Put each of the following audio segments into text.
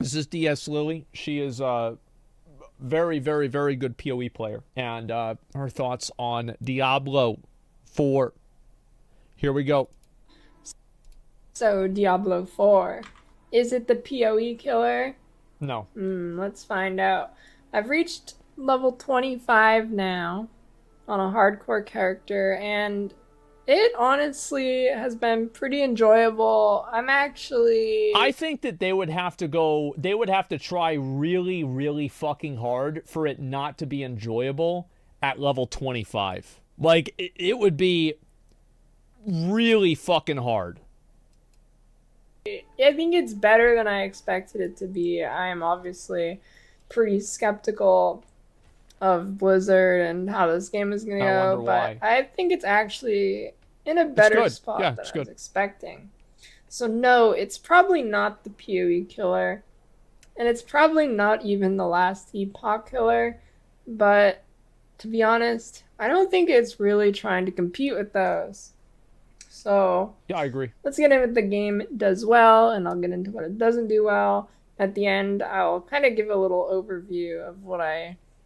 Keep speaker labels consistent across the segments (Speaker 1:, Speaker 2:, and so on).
Speaker 1: This is DS Lily. She is a very, very, very good PoE player. And her thoughts on Diablo 4. Here we go.
Speaker 2: So, Diablo 4. Is it the PoE killer?
Speaker 1: No.
Speaker 2: Let's find out. I've reached level 25 now on a hardcore character, and it honestly has been pretty enjoyable.
Speaker 1: I think that they would have to try really, really fucking hard for it not to be enjoyable at level 25. Like, it would be really fucking hard.
Speaker 2: I think it's better than I expected it to be. I am obviously pretty skeptical of Blizzard and how this game is going to
Speaker 1: I wonder
Speaker 2: go,
Speaker 1: why.
Speaker 2: but I think it's actually in a
Speaker 1: It's
Speaker 2: better
Speaker 1: good.
Speaker 2: spot
Speaker 1: Yeah,
Speaker 2: than
Speaker 1: it's
Speaker 2: I was
Speaker 1: good.
Speaker 2: expecting. So no, it's probably not the PoE killer, and it's probably not even the last Epoch killer, but to be honest, I don't think it's really trying to compete with those. So
Speaker 1: Yeah, I agree.
Speaker 2: let's get into what the game does well, and I'll get into what it doesn't do well. At the end, I'll kind of give a little overview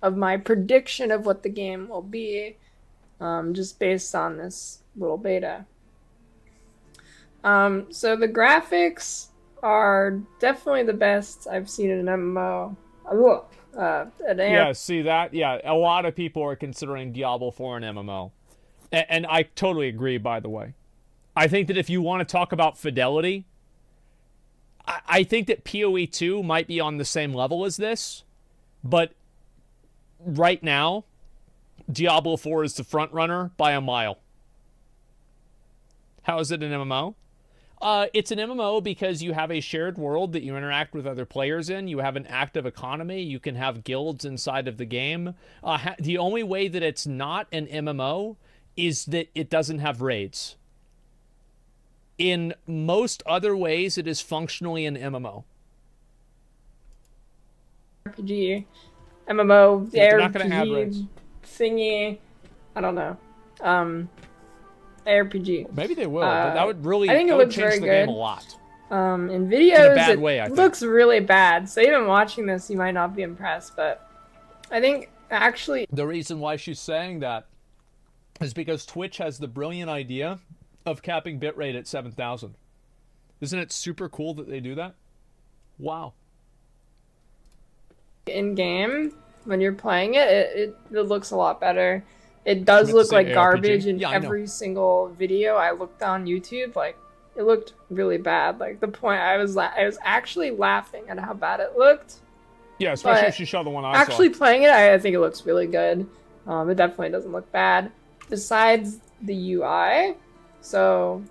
Speaker 2: of my prediction of what the game will be, just based on this little beta. So the graphics are definitely the best I've seen in an MMO.
Speaker 1: Yeah, see that? Yeah, a lot of people are considering Diablo 4 an MMO. And I totally agree, by the way. I think that if you want to talk about fidelity, I think that PoE 2 might be on the same level as this, but right now, Diablo 4 is the front runner by a mile. How is it an MMO? It's an MMO because you have a shared world that you interact with other players in. You have an active economy. You can have guilds inside of the game. The only way that it's not an MMO is that it doesn't have raids. In most other ways, it is functionally an MMO.
Speaker 2: RPG, MMO, the
Speaker 1: They're not going to have raids.
Speaker 2: RPG thingy. I don't know. ARPG.
Speaker 1: Maybe they will, but that would really
Speaker 2: I think it
Speaker 1: would
Speaker 2: looks
Speaker 1: change
Speaker 2: very
Speaker 1: the game
Speaker 2: good.
Speaker 1: a lot.
Speaker 2: In videos,
Speaker 1: In a bad way, I
Speaker 2: it
Speaker 1: think.
Speaker 2: looks really bad. So even watching this, you might not be impressed. But I think actually,
Speaker 1: The reason why she's saying that is because Twitch has the brilliant idea of capping bitrate at 7,000. Isn't it super cool that they do that? Wow.
Speaker 2: in game when you're playing it looks a lot better. It does
Speaker 1: You meant to
Speaker 2: look
Speaker 1: say
Speaker 2: like
Speaker 1: ARPG?
Speaker 2: garbage in
Speaker 1: Yeah, I know.
Speaker 2: every single video I looked on YouTube. Like it looked really bad. Like the point I was actually laughing at how bad it looked.
Speaker 1: Yeah, especially
Speaker 2: But
Speaker 1: if she showed the one I
Speaker 2: actually
Speaker 1: saw.
Speaker 2: playing it, I think it looks really good. It definitely doesn't look bad. Besides the UI, so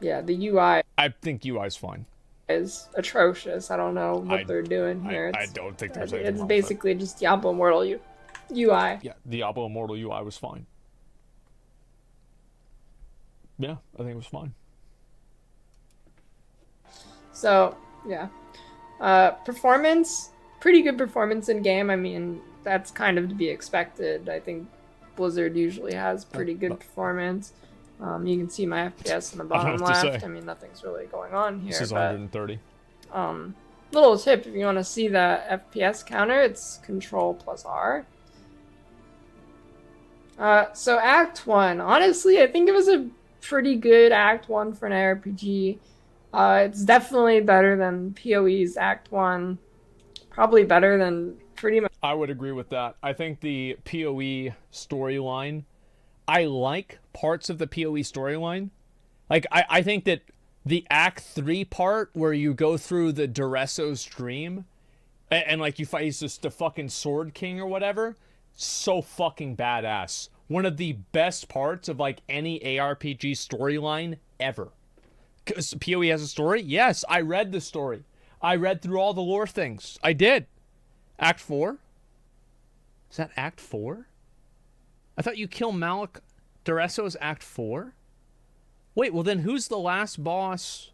Speaker 2: yeah, the UI
Speaker 1: I think UI's fine.
Speaker 2: is atrocious. I don't know what they're doing here.
Speaker 1: I don't think there's anything
Speaker 2: It's
Speaker 1: wrong with it.
Speaker 2: basically just Diablo Immortal UI.
Speaker 1: Yeah, Diablo Immortal UI was fine. Yeah, I think it was fine.
Speaker 2: So yeah, performance, pretty good performance in game. I mean, that's kind of to be expected. I think Blizzard usually has pretty good performance. You can see my FPS in the
Speaker 1: I don't
Speaker 2: bottom
Speaker 1: know what to
Speaker 2: left.
Speaker 1: say.
Speaker 2: I mean, nothing's really going on here.
Speaker 1: This is
Speaker 2: but
Speaker 1: 130.
Speaker 2: little tip: if you want to see the FPS counter, it's Control plus R. So Act 1. Honestly, I think it was a pretty good Act 1 for an RPG. It's definitely better than PoE's Act 1. Probably better than pretty much.
Speaker 1: I would agree with that. I think the PoE storyline, I like parts of the PoE storyline. Like, I think that the Act 3 part where you go through the Duresso's dream and like you fight, he's just the fucking Sword King or whatever, so fucking badass. One of the best parts of like any ARPG storyline ever. Because PoE has a story? Yes, I read the story. I read through all the lore things. I did. Act 4? Is that Act 4? I thought you kill Malik Duresso's Act 4? Wait, well then who's the last boss?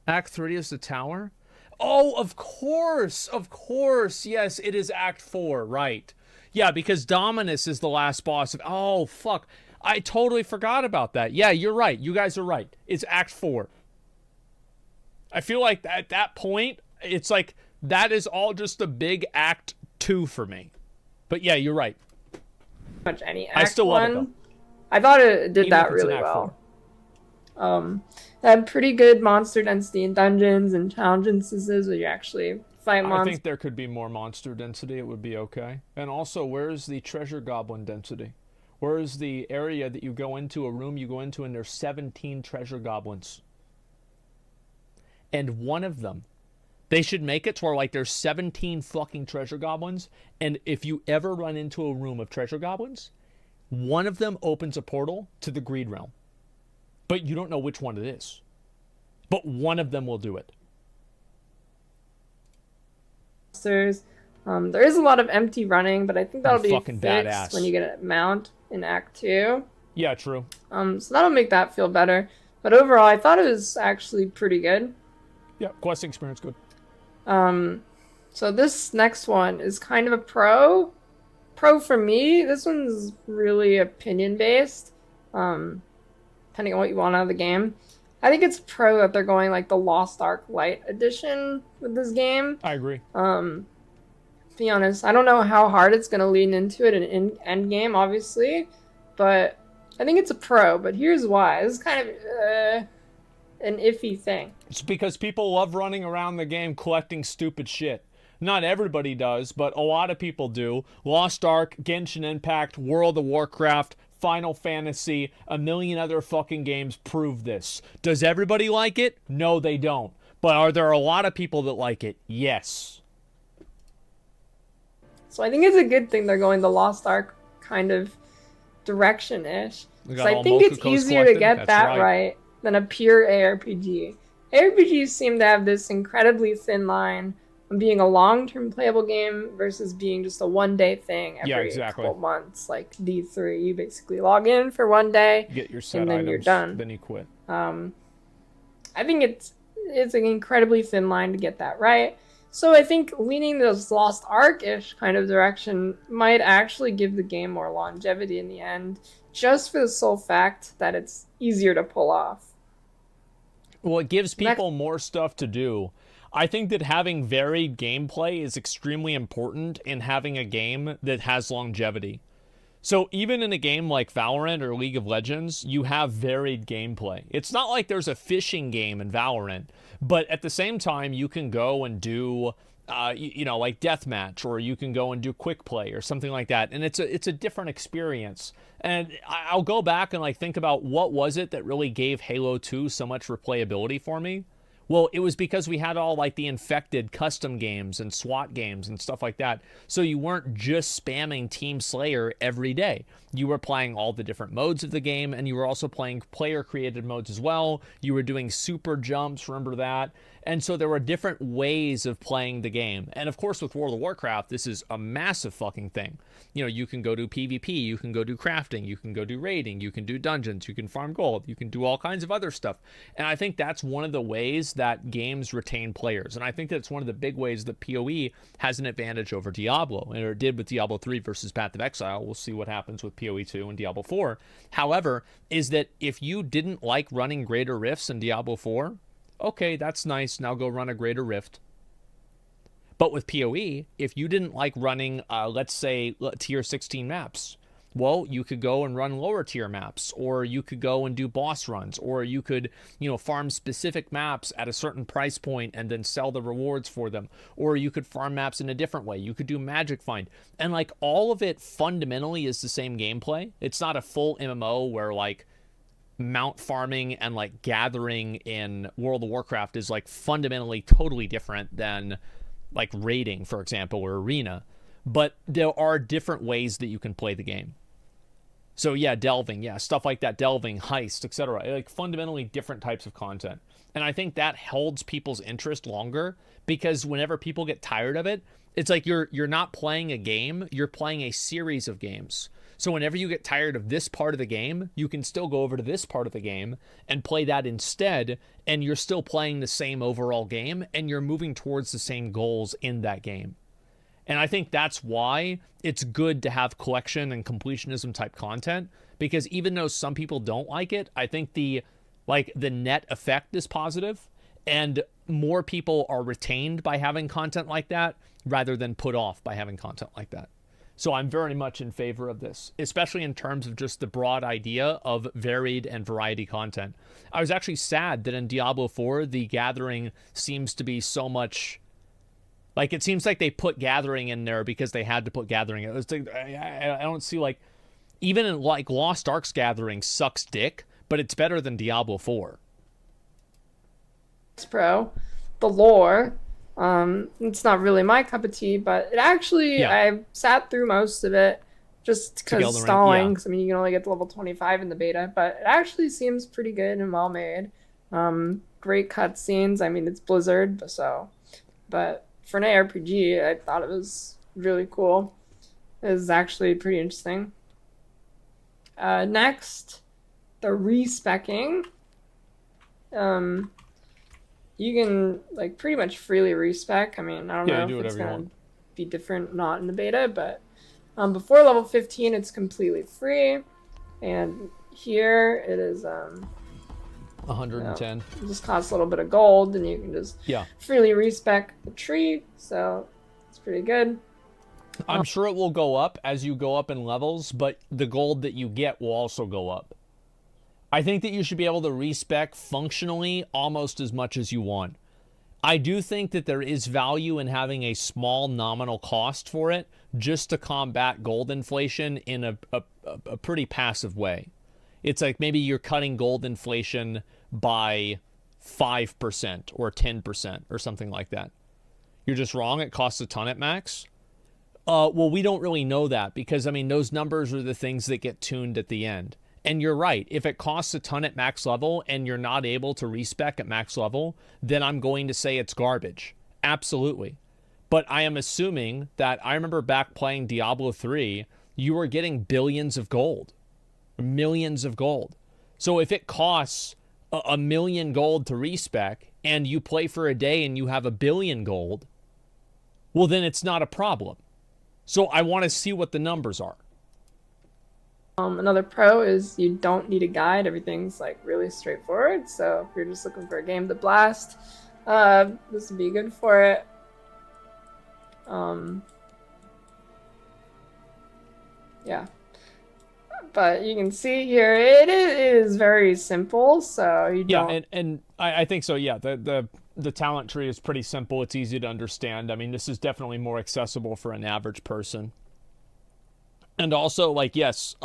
Speaker 1: Act 3 is the tower? Oh, of course! Of course! Yes, it is Act 4, right. Yeah, because Dominus is the last boss of... Oh, fuck. I totally forgot about that. Yeah, you're right. You guys are right. It's Act 4. I feel like at that point, it's like that is all just a big act 2 for me. But yeah, you're right.
Speaker 2: Much any
Speaker 1: I
Speaker 2: act
Speaker 1: still love it,
Speaker 2: 1.
Speaker 1: though.
Speaker 2: I thought it did
Speaker 1: Even
Speaker 2: that
Speaker 1: if it's an
Speaker 2: really
Speaker 1: act
Speaker 2: well.
Speaker 1: 4.
Speaker 2: They had pretty good monster density in dungeons and challenge instances where you actually fight
Speaker 1: I
Speaker 2: monsters.
Speaker 1: think there could be more monster density. It would be okay. And also, where's the treasure goblin density? Where's the area that you go into, a room you go into, and there's 17 treasure goblins? And one of them, they should make it to where, like, there's 17 fucking treasure goblins, and if you ever run into a room of treasure goblins, one of them opens a portal to the Greed Realm. But you don't know which one it is. But one of them will do it.
Speaker 2: There is a lot of empty running, but I think that'll be
Speaker 1: fucking
Speaker 2: fixed
Speaker 1: badass.
Speaker 2: when you get a mount in Act 2.
Speaker 1: Yeah, true.
Speaker 2: So that'll make that feel better. But overall, I thought it was actually pretty good.
Speaker 1: Yeah, questing experience good.
Speaker 2: So this next one is kind of a pro. Pro for me. This one's really opinion based. Depending on what you want out of the game. I think it's pro that they're going like the Lost Ark Light Edition with this game.
Speaker 1: I agree.
Speaker 2: To be honest, I don't know how hard it's going to lean into it in end game, obviously, but I think it's a pro. But here's why. This is kind of an iffy thing.
Speaker 1: It's because people love running around the game collecting stupid shit. Not everybody does, but a lot of people do. Lost Ark, Genshin Impact, World of Warcraft, Final Fantasy, a million other fucking games prove this. Does everybody like it? No, they don't. But are there a lot of people that like it? Yes.
Speaker 2: So I think it's a good thing they're going the Lost Ark kind of direction-ish. Because I think it's easier to get that right than a pure ARPG. ARPGs seem to have this incredibly thin line of being a long-term playable game versus being just a one-day thing every couple months. Like D3, you basically log in for one day,
Speaker 1: get your set
Speaker 2: and then
Speaker 1: items,
Speaker 2: you're done.
Speaker 1: Then you quit.
Speaker 2: I think it's an incredibly thin line to get that right. So I think leaning this Lost Ark-ish kind of direction might actually give the game more longevity in the end, just for the sole fact that it's easier to pull off.
Speaker 1: Well, it gives people more stuff to do. I think that having varied gameplay is extremely important in having a game that has longevity. So even in a game like Valorant or League of Legends, you have varied gameplay. It's not like there's a fishing game in Valorant, but at the same time, you can go and do, like deathmatch, or you can go and do quick play or something like that. And it's a different experience. And I'll go back and like think about what was it that really gave Halo 2 so much replayability for me. Well, it was because we had all like the infected custom games and SWAT games and stuff like that. So you weren't just spamming Team Slayer every day. You were playing all the different modes of the game, and you were also playing player-created modes as well. You were doing super jumps, remember that? And so there were different ways of playing the game. And of course, with World of Warcraft, this is a massive fucking thing. You know, you can go do PvP, you can go do crafting, you can go do raiding, you can do dungeons, you can farm gold, you can do all kinds of other stuff. And I think that's one of the ways that games retain players. And I think that's one of the big ways that PoE has an advantage over Diablo, and it did with Diablo 3 versus Path of Exile. We'll see what happens with PoE 2 and Diablo 4. However, is that if you didn't like running Greater Rifts in Diablo 4, okay, that's nice, now go run a Greater Rift. But with PoE, if you didn't like running, let's say, tier 16 maps, well, you could go and run lower tier maps, or you could go and do boss runs, or you could, farm specific maps at a certain price point and then sell the rewards for them, or you could farm maps in a different way. You could do magic find, and like all of it fundamentally is the same gameplay. It's not a full MMO where like mount farming and like gathering in World of Warcraft is like fundamentally totally different than like raiding, for example, or arena. But there are different ways that you can play the game. So yeah, delving, yeah, stuff like that, delving, heist, etc. Like fundamentally different types of content. And I think that holds people's interest longer, because whenever people get tired of it, it's like you're not playing a game, you're playing a series of games. So whenever you get tired of this part of the game, you can still go over to this part of the game and play that instead, and you're still playing the same overall game, and you're moving towards the same goals in that game. And I think that's why it's good to have collection and completionism type content, because even though some people don't like it, I think the net effect is positive. And more people are retained by having content like that rather than put off by having content like that. So I'm very much in favor of this, especially in terms of just the broad idea of varied and variety content. I was actually sad that in Diablo 4, the Gathering seems to be so much... Like, it seems like they put Gathering in there because they had to put Gathering. It was like, I don't see, like... Even in, like, Lost Ark's Gathering sucks dick, but it's better than Diablo 4.
Speaker 2: Pro, the lore, it's not really my cup of tea, but it actually,
Speaker 1: Yeah.
Speaker 2: I sat through most of it just
Speaker 1: To
Speaker 2: because
Speaker 1: Elden Ring,
Speaker 2: stalling,
Speaker 1: yeah.
Speaker 2: 'cause, I mean, you can only get to level 25 in the beta, but it actually seems pretty good and well made. Great cutscenes. I mean, it's Blizzard, but for an ARPG, I thought it was really cool. It was actually pretty interesting. Next, the respecking. You can, like, pretty much freely respec. I mean, I don't
Speaker 1: Yeah, you
Speaker 2: know
Speaker 1: do
Speaker 2: if it's
Speaker 1: whatever you
Speaker 2: going to
Speaker 1: want.
Speaker 2: be different not in the beta, but before level 15, it's completely free. And here it is,
Speaker 1: 110.
Speaker 2: it just costs a little bit of gold, and you can just
Speaker 1: Yeah.
Speaker 2: freely respec the tree. So it's pretty good.
Speaker 1: I'm sure it will go up as you go up in levels, but the gold that you get will also go up. I think that you should be able to respec functionally almost as much as you want. I do think that there is value in having a small nominal cost for it just to combat gold inflation in a pretty passive way. It's like maybe you're cutting gold inflation by 5% or 10% or something like that. You're just wrong. It costs a ton at max. Well, we don't really know that because, I mean, those numbers are the things that get tuned at the end. And you're right. If it costs a ton at max level and you're not able to respec at max level, then I'm going to say it's garbage. Absolutely. But I am assuming that I remember back playing Diablo 3, you were getting billions of gold, millions of gold. So if it costs a million gold to respec and you play for a day and you have 1 billion gold, well, then it's not a problem. So I want to see what the numbers are.
Speaker 2: Another pro is you don't need a guide. Everything's like really straightforward. So if you're just looking for a game to blast, this would be good for it. Yeah. But you can see here it is very simple. So you don't.
Speaker 1: Yeah, and I think so. Yeah, the talent tree is pretty simple. It's easy to understand. I mean, this is definitely more accessible for an average person. And also, like, yes,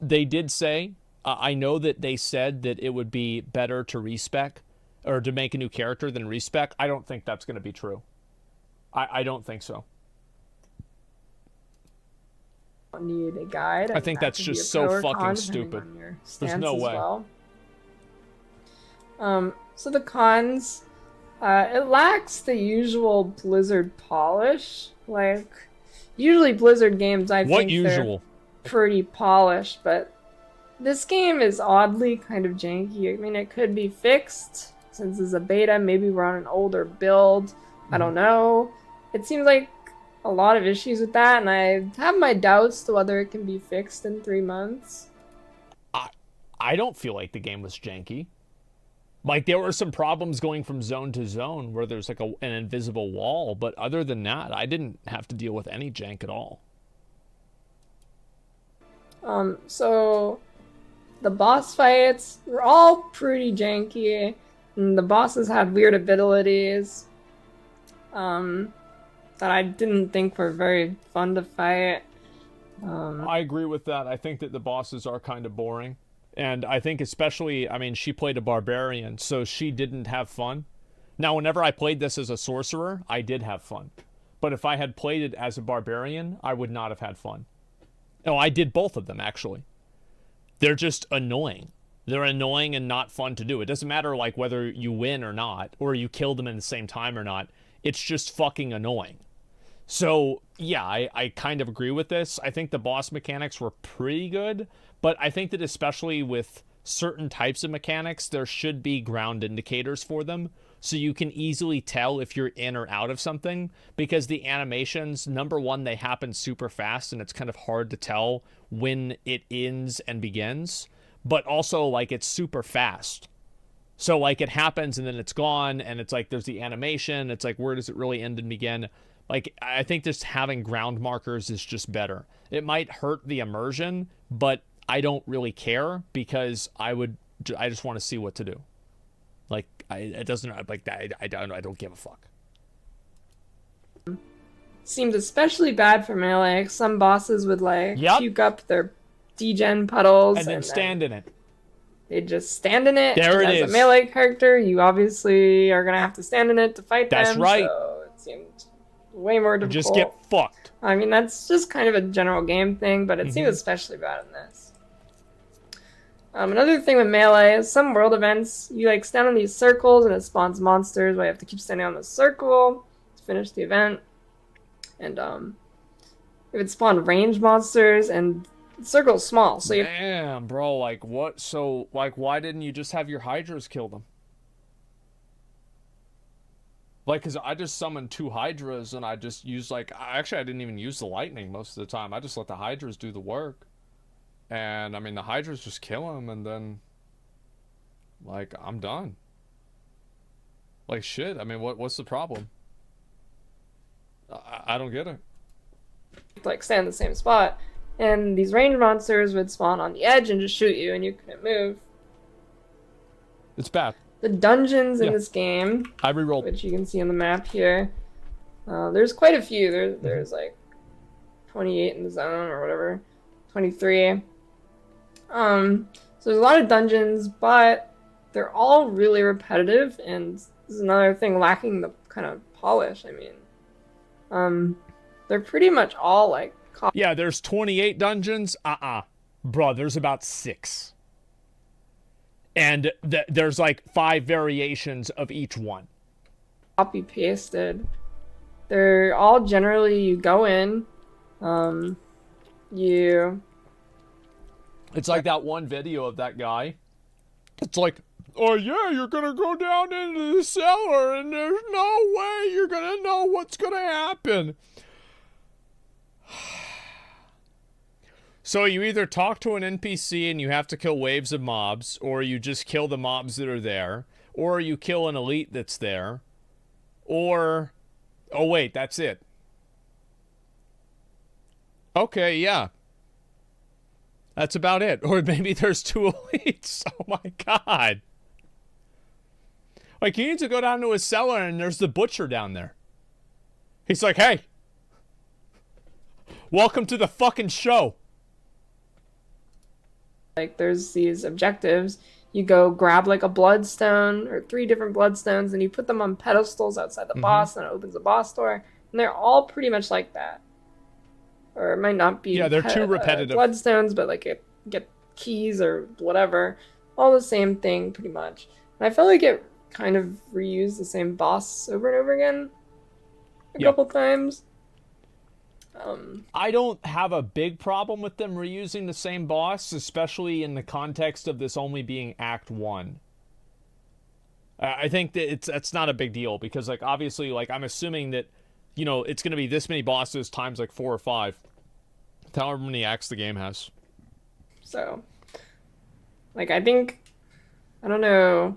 Speaker 1: they did say, I know that they said that it would be better to respec or to make a new character than respec. I don't think that's going to be true. I don't think so.
Speaker 2: Need a guide.
Speaker 1: I think
Speaker 2: that
Speaker 1: that's
Speaker 2: could be
Speaker 1: just
Speaker 2: a
Speaker 1: so
Speaker 2: pro or
Speaker 1: fucking
Speaker 2: con, depending
Speaker 1: stupid.
Speaker 2: on your
Speaker 1: There's
Speaker 2: stance
Speaker 1: no
Speaker 2: as
Speaker 1: way.
Speaker 2: well. So the cons, it lacks the usual Blizzard polish. Like, usually Blizzard games, I
Speaker 1: What
Speaker 2: think
Speaker 1: usual?
Speaker 2: they're pretty polished, but this game is oddly kind of janky. I mean, it could be fixed since it's a beta. Maybe we're on an older build. I don't know. It seems like a lot of issues with that, and I have my doubts to whether it can be fixed in 3 months.
Speaker 1: I don't feel like the game was janky. Like, there were some problems going from zone to zone where there's like an invisible wall, but other than that, I didn't have to deal with any jank at all.
Speaker 2: So the boss fights were all pretty janky, and the bosses had weird abilities that I didn't think were very fun to fight.
Speaker 1: I agree with that. I think that the bosses are kind of boring. And I think especially, I mean, she played a barbarian, so she didn't have fun. Now, whenever I played this as a sorcerer, I did have fun. But if I had played it as a barbarian, I would not have had fun. No, I did both of them, actually. They're just annoying. They're annoying and not fun to do. It doesn't matter, like, whether you win or not, or you kill them in the same time or not. It's just fucking annoying. So, yeah, I kind of agree with this. I think the boss mechanics were pretty good, but I think that especially with certain types of mechanics, there should be ground indicators for them, so you can easily tell if you're in or out of something, because the animations, number one, they happen super fast, and it's kind of hard to tell when it ends and begins, but also, like, it's super fast. So like it happens and then it's gone, and it's like there's the animation. It's like, where does it really end and begin? Like, I think just having ground markers is just better. It might hurt the immersion, but I don't really care because I just want to see what to do. Like, it doesn't, like, I don't give a fuck.
Speaker 2: Seems especially bad for melee. Some bosses would like
Speaker 1: Yep.
Speaker 2: puke up their degen puddles
Speaker 1: And then stand in it.
Speaker 2: They just stand in it.
Speaker 1: There it
Speaker 2: as
Speaker 1: is.
Speaker 2: a melee character, you obviously are gonna have to stand in it to fight them.
Speaker 1: That's right.
Speaker 2: So it seemed way more difficult.
Speaker 1: Just get fucked.
Speaker 2: I mean, that's just kind of a general game thing, but it seems especially bad in this. Another thing with melee is some world events, you like stand on these circles and it spawns monsters where you have to keep standing on the circle to finish the event. And it would spawn range monsters, and the circle's small, so you...
Speaker 1: Damn, bro, like, what? So, like, why didn't you just have your hydras kill them? Like, because I just summoned 2 hydras, and I just used, like... Actually, I didn't even use the lightning most of the time. I just let the hydras do the work. And, I mean, the hydras just kill them, and then... Like, I'm done. Like, shit, I mean, what's the problem? I don't get it.
Speaker 2: like stand in the same spot, and these range monsters would spawn on the edge and just shoot you, and you couldn't move.
Speaker 1: It's bad.
Speaker 2: The dungeons in this game,
Speaker 1: I rerolled,
Speaker 2: which you can see on the map here, there's quite a few. There's like 28 in the zone or whatever, 23. So there's a lot of dungeons, but they're all really repetitive, and this is another thing lacking the kind of polish. I mean, they're pretty much all like...
Speaker 1: Yeah, there's 28 dungeons. Bro, there's about 6. And there's like 5 variations of each one.
Speaker 2: Copy pasted. They're all generally, you go in,
Speaker 1: It's like that one video of that guy. It's like, oh yeah, you're gonna go down into the cellar and there's no way you're gonna know what's gonna happen. So you either talk to an NPC and you have to kill waves of mobs, or you just kill the mobs that are there, or you kill an elite that's there, or... Oh wait, that's it. Okay, yeah. That's about it. Or maybe there's 2 elites. Oh my god. Like, you need to go down to a cellar and there's the butcher down there. He's like, hey, welcome to the fucking show.
Speaker 2: like there's these objectives. You go grab like a bloodstone or 3 different bloodstones, and you put them on pedestals outside the boss, and it opens the boss door. And they're all pretty much like that. Or it might not be...
Speaker 1: Yeah, they're too repetitive.
Speaker 2: Bloodstones, but like it get keys or whatever. All the same thing, pretty much. And I felt like it kind of reused the same boss over and over again a couple times.
Speaker 1: I don't have a big problem with them reusing the same boss, especially in the context of this only being Act 1. I think that that's not a big deal, because, like, obviously, like, I'm assuming that, you know, it's going to be this many bosses times, like, 4 or 5. However many acts the game has.
Speaker 2: So, like, I think, I don't know,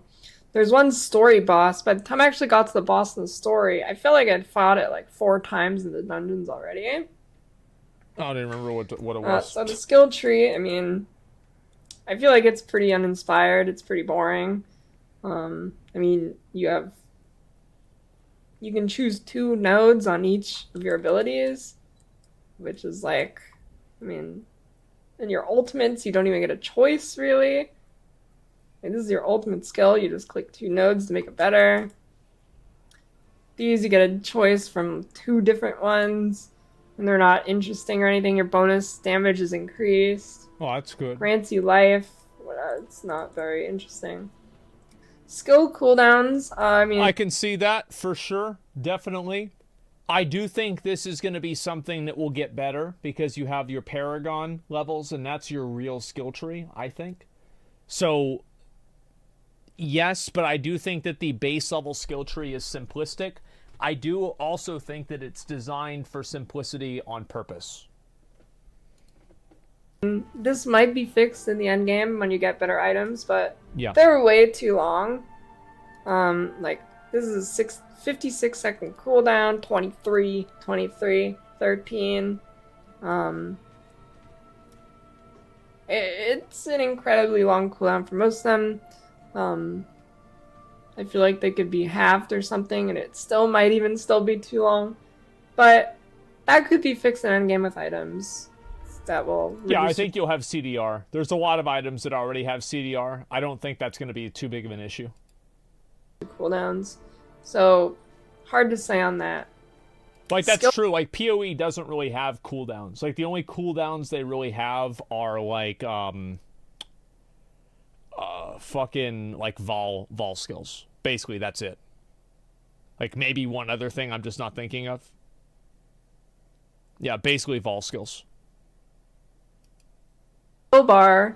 Speaker 2: there's one story boss. By the time I actually got to the boss in the story, I feel like I'd fought it like 4 times in the dungeons already.
Speaker 1: I don't even remember what it was.
Speaker 2: So the skill tree, I mean, I feel like it's pretty uninspired. It's pretty boring. I mean, you can choose 2 nodes on each of your abilities, which is like, I mean, in your ultimates, you don't even get a choice, really. Like, this is your ultimate skill. You just click 2 nodes to make it better. These, you get a choice from 2 different ones, and they're not interesting or anything. Your bonus damage is increased.
Speaker 1: Oh, that's good.
Speaker 2: Grants you life. It's not very interesting. Skill cooldowns, I mean...
Speaker 1: I can see that, for sure. Definitely. I do think this is going to be something that will get better, because you have your Paragon levels, and that's your real skill tree, I think. So... yes, but I do think that the base level skill tree is simplistic. I do also think that it's designed for simplicity on purpose.
Speaker 2: This might be fixed in the end game when you get better items, but
Speaker 1: yeah,
Speaker 2: they're way too long. Like this is a 56-second cooldown, 23, 23, 13. It's an incredibly long cooldown for most of them. I feel like they could be halved or something, and it still might even still be too long. But that could be fixed in endgame with items that will.
Speaker 1: Yeah, I think you'll have CDR. There's a lot of items that already have CDR. I don't think that's going to be too big of an issue.
Speaker 2: Cooldowns, so hard to say on that.
Speaker 1: Like, that's true. Like, PoE doesn't really have cooldowns. Like, the only cooldowns they really have are, like, fucking, like, Vol skills. Basically, that's it. Like, maybe one other thing I'm just not thinking of. Yeah, basically Vol skills.
Speaker 2: Skill bar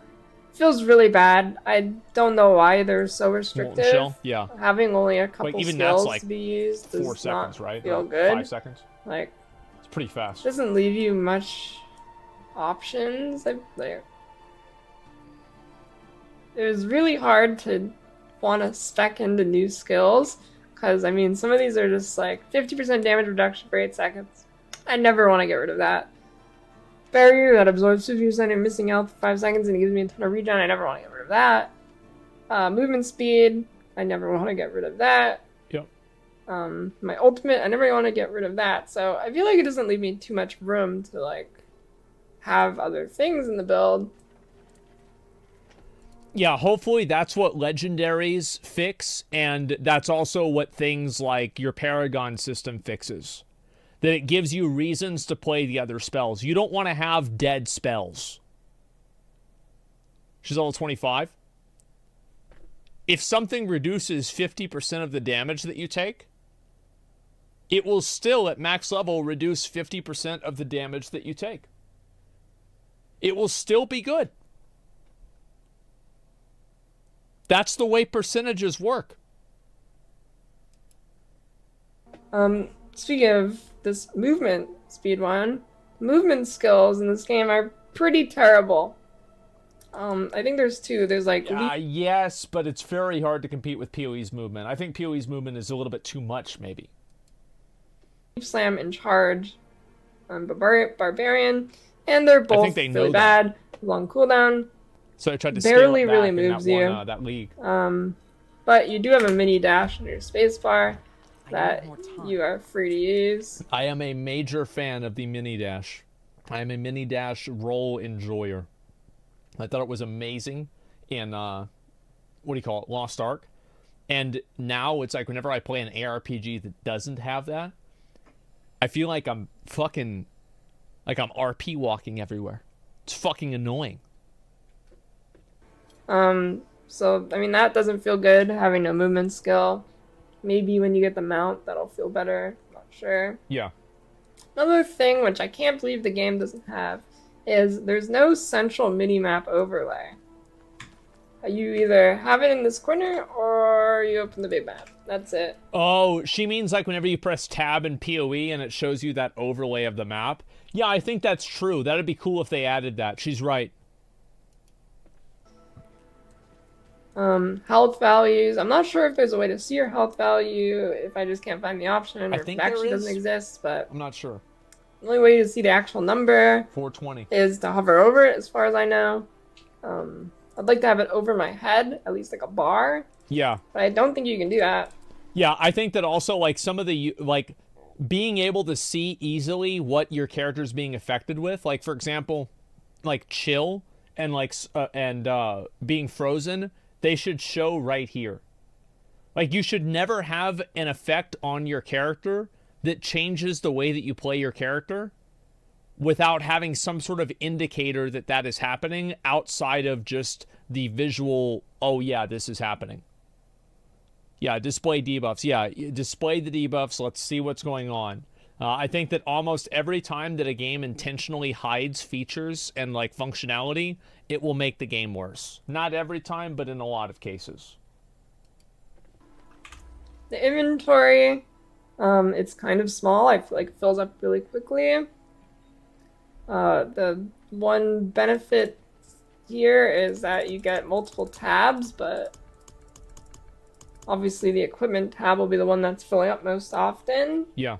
Speaker 2: feels really bad. I don't know why they're so restrictive.
Speaker 1: Shell? Yeah.
Speaker 2: Having only a couple
Speaker 1: even
Speaker 2: skills
Speaker 1: that's like
Speaker 2: to be used
Speaker 1: 4 seconds,
Speaker 2: not
Speaker 1: right?
Speaker 2: feel
Speaker 1: Like
Speaker 2: good.
Speaker 1: 5 seconds.
Speaker 2: Like,
Speaker 1: it's pretty fast.
Speaker 2: Doesn't leave you much options. It was really hard to want to spec into new skills because I mean some of these are just like 50% damage reduction for 8 seconds. I never want to get rid of that. Barrier that absorbs 50% of missing health for 5 seconds and it gives me a ton of regen. I never want to get rid of that. Movement speed. I never want to get rid of that.
Speaker 1: Yep.
Speaker 2: My ultimate. I never want to get rid of that. So I feel like it doesn't leave me too much room to like have other things in the build.
Speaker 1: Yeah, hopefully that's what legendaries fix, and that's also what things like your Paragon system fixes. That it gives you reasons to play the other spells. You don't want to have dead spells. She's level 25. If something reduces 50% of the damage that you take, it will still, at max level, reduce 50% of the damage that you take. It will still be good. That's the way percentages work.
Speaker 2: Speaking of this movement speed one, movement skills in this game are pretty terrible. I think there's two. There's like
Speaker 1: yes, but it's very hard to compete with PoE's movement. I think PoE's movement is a little bit too much, maybe.
Speaker 2: Leap Slam and Charge, Barbarian, and they're both really bad. Long cooldown.
Speaker 1: So I tried to
Speaker 2: barely
Speaker 1: scale it back
Speaker 2: really
Speaker 1: in
Speaker 2: moves
Speaker 1: that
Speaker 2: you.
Speaker 1: that league.
Speaker 2: But you do have a mini dash on your spacebar that you are free to use.
Speaker 1: I am a major fan of the mini dash. I am a mini dash roll enjoyer. I thought it was amazing in what do you call it, Lost Ark, and now it's like whenever I play an ARPG that doesn't have that, I feel like I'm fucking like I'm RP walking everywhere. It's fucking annoying.
Speaker 2: So, I mean, that doesn't feel good, having no movement skill. Maybe when you get the mount, that'll feel better. I'm not sure.
Speaker 1: Yeah.
Speaker 2: Another thing, which I can't believe the game doesn't have, is there's no central minimap overlay. You either have it in this corner, or you open the big map. That's it.
Speaker 1: Oh, she means like whenever you press tab in PoE and it shows you that overlay of the map. Yeah, I think that's true. That'd be cool if they added that. She's right.
Speaker 2: Health values. I'm not sure if there's a way to see your health value, if I just can't find the option, or if it actually doesn't exist, but
Speaker 1: I'm not sure.
Speaker 2: The only way to see the actual number
Speaker 1: 420
Speaker 2: is to hover over it, as far as I know. I'd like to have it over my head, at least like a bar.
Speaker 1: Yeah.
Speaker 2: But I don't think you can do that.
Speaker 1: Yeah, I think that also like some of the like being able to see easily what your character's being affected with, like for example, like chill and like being frozen, they should show right here. Like you should never have an effect on your character that changes the way that you play your character without having some sort of indicator that that is happening outside of just the visual, oh yeah, this is happening. Yeah, display debuffs. Yeah, display the debuffs. Let's see what's going on. I think that almost every time that a game intentionally hides features and like functionality, it will make the game worse. Not every time, but in a lot of cases.
Speaker 2: The inventory, it's kind of small. I feel like it fills up really quickly. The one benefit here is that you get multiple tabs, but Obviously, the equipment tab will be the one that's filling up most often.
Speaker 1: Yeah.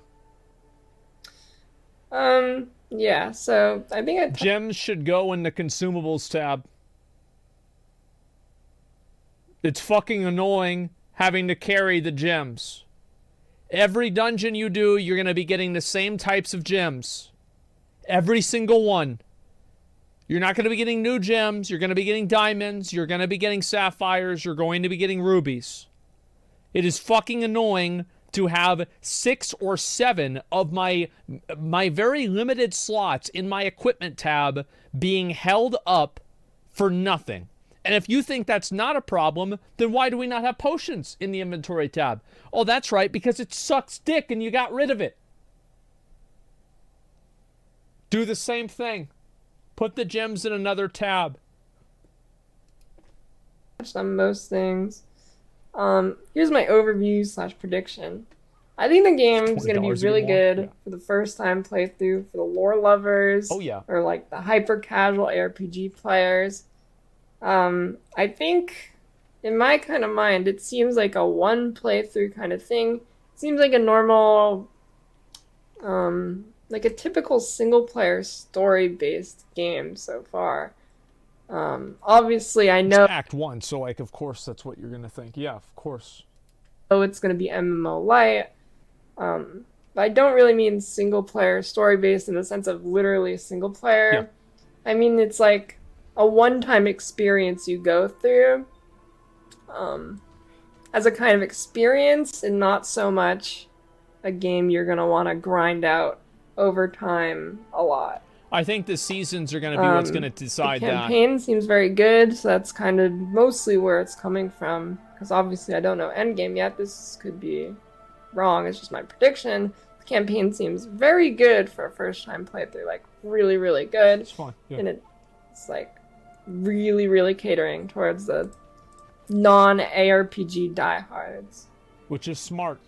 Speaker 2: Yeah, so I think
Speaker 1: Gems should go in the consumables tab. It's fucking annoying having to carry the gems. Every dungeon you do, you're going to be getting the same types of gems. Every single one. You're not going to be getting new gems. You're going to be getting diamonds. You're going to be getting sapphires. You're going to be getting rubies. It is fucking annoying to have 6 or 7 of my very limited slots in my equipment tab being held up for nothing. And if you think that's not a problem, then why do we not have potions in the inventory tab? Oh, that's right, because it sucks dick and you got rid of it. Do the same thing. Put the gems in another tab.
Speaker 2: on most things. Here's my overview / prediction. I think the game's gonna be really good for the first time playthrough, for the lore lovers.
Speaker 1: Oh yeah.
Speaker 2: Or like the hyper casual ARPG players. I think in my kind of mind, it seems like a one playthrough kind of thing. It seems like a normal, like a typical single player story based game so far. Obviously, I know
Speaker 1: it's Act 1, so like, of course, that's what you're gonna think. Yeah, of course.
Speaker 2: It's gonna be MMO light. But I don't really mean single player story based in the sense of literally single player.
Speaker 1: Yeah.
Speaker 2: I mean it's like a one-time experience you go through as a kind of experience and not so much a game you're going to want to grind out over time a lot.
Speaker 1: I think the seasons are going to be what's going to decide that.
Speaker 2: The campaign seems very good, so that's kind of mostly where it's coming from. Because obviously I don't know endgame yet. This could be wrong. It's just my prediction. The campaign seems very good for a first-time playthrough. Like, really, really good.
Speaker 1: It's fun. Yeah.
Speaker 2: And it's like really, really catering towards the non-ARPG diehards.
Speaker 1: Which is smart.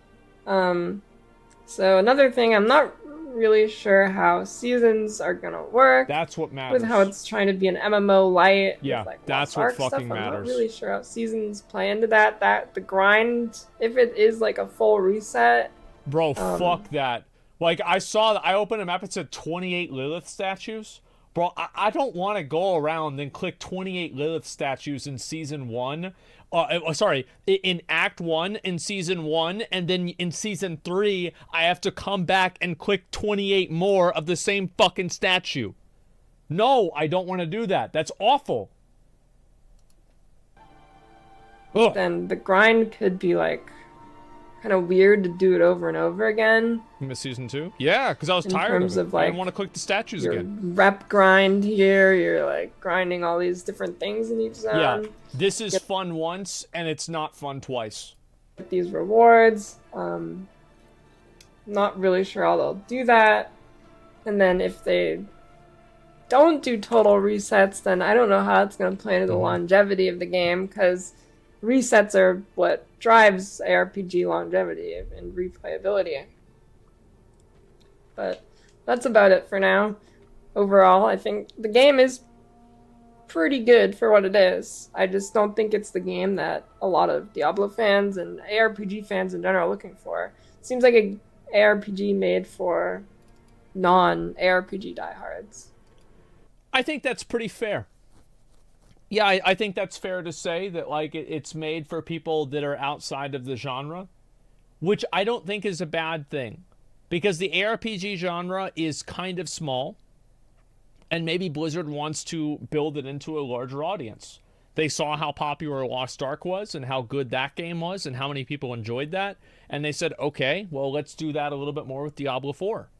Speaker 2: So another thing, I'm not really sure how seasons are gonna work.
Speaker 1: That's what matters.
Speaker 2: With how it's trying to be an MMO light.
Speaker 1: Yeah,
Speaker 2: with like
Speaker 1: that's
Speaker 2: what
Speaker 1: fucking
Speaker 2: stuff.
Speaker 1: matters.
Speaker 2: I'm not really sure how seasons play into that. That the grind, if it is like a full reset.
Speaker 1: Bro, fuck that. Like, I opened a map, it said 28 Lilith statues. Bro, I don't want to go around and click 28 Lilith statues in Season 1. In Act 1 in Season 1, and then in Season 3, I have to come back and click 28 more of the same fucking statue. No, I don't want to do that. That's awful.
Speaker 2: Ugh. Then the grind could be, like, kind of weird to do it over and over again.
Speaker 1: You missed Season 2? Yeah, because I was tired of it. I didn't want to click the statues again.
Speaker 2: Rep grind here, you're like grinding all these different things in each zone.
Speaker 1: Yeah, this is fun once, and it's not fun twice.
Speaker 2: Get these rewards. Not really sure how they'll do that. And then if they don't do total resets, then I don't know how it's going to play into the longevity of the game, because resets are what drives ARPG longevity and replayability. But that's about it for now. Overall, I think the game is pretty good for what it is. I just don't think it's the game that a lot of Diablo fans and ARPG fans in general are looking for. It seems like an ARPG made for non-ARPG diehards.
Speaker 1: I think that's pretty fair. Yeah, I think that's fair to say that, like, it's made for people that are outside of the genre, which I don't think is a bad thing, because the ARPG genre is kind of small, and maybe Blizzard wants to build it into a larger audience. They saw how popular Lost Ark was and how good that game was and how many people enjoyed that, and they said, okay, well, let's do that a little bit more with Diablo 4.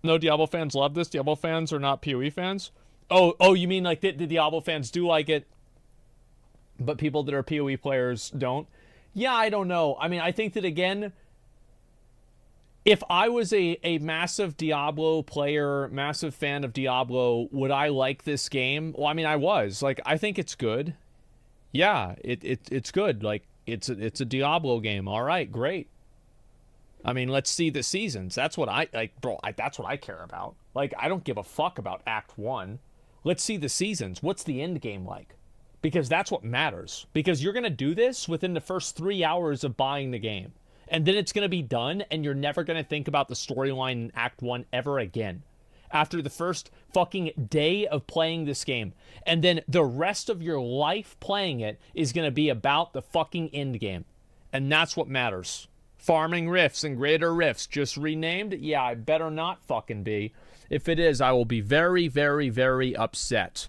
Speaker 1: No, Diablo fans love this. Diablo fans are not PoE fans. Oh, you mean like the Diablo fans do like it, but people that are PoE players don't? Yeah, I don't know. I mean, I think that, again, if I was a massive Diablo player, massive fan of Diablo, would I like this game? Well, I mean, I was. Like, I think it's good. Yeah, it's good. Like, it's a Diablo game. All right, great. I mean, let's see the seasons. That's what I like, bro. That's what I care about. Like, I don't give a fuck about Act 1. Let's see the seasons. What's the end game like? Because that's what matters. Because you're going to do this within the first 3 hours of buying the game. And then it's going to be done, and you're never going to think about the storyline in Act 1 ever again. After the first fucking day of playing this game. And then the rest of your life playing it is going to be about the fucking end game. And that's what matters. Farming Rifts and Greater Rifts just renamed? Yeah, I better not fucking be. If it is, I will be very, very, very upset.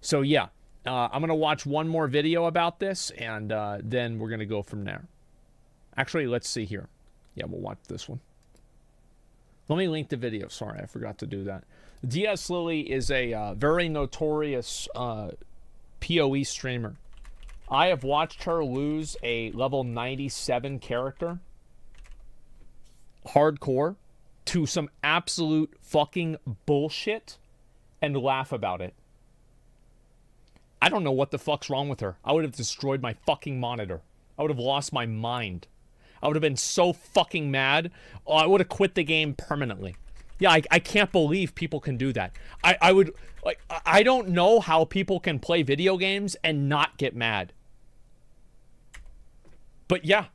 Speaker 1: So yeah, I'm going to watch one more video about this, and then we're going to go from there. Actually, let's see here. Yeah, we'll watch this one. Let me link the video. Sorry, I forgot to do that. DS Lily is a very notorious PoE streamer. I have watched her lose a level 97 character, hardcore, to some absolute fucking bullshit and laugh about it. I don't know what the fuck's wrong with her. I would have destroyed my fucking monitor. I would have lost my mind. I would have been so fucking mad. Oh, I would have quit the game permanently. Yeah, I can't believe people can do that. I would, like, I don't know how people can play video games and not get mad. But yeah,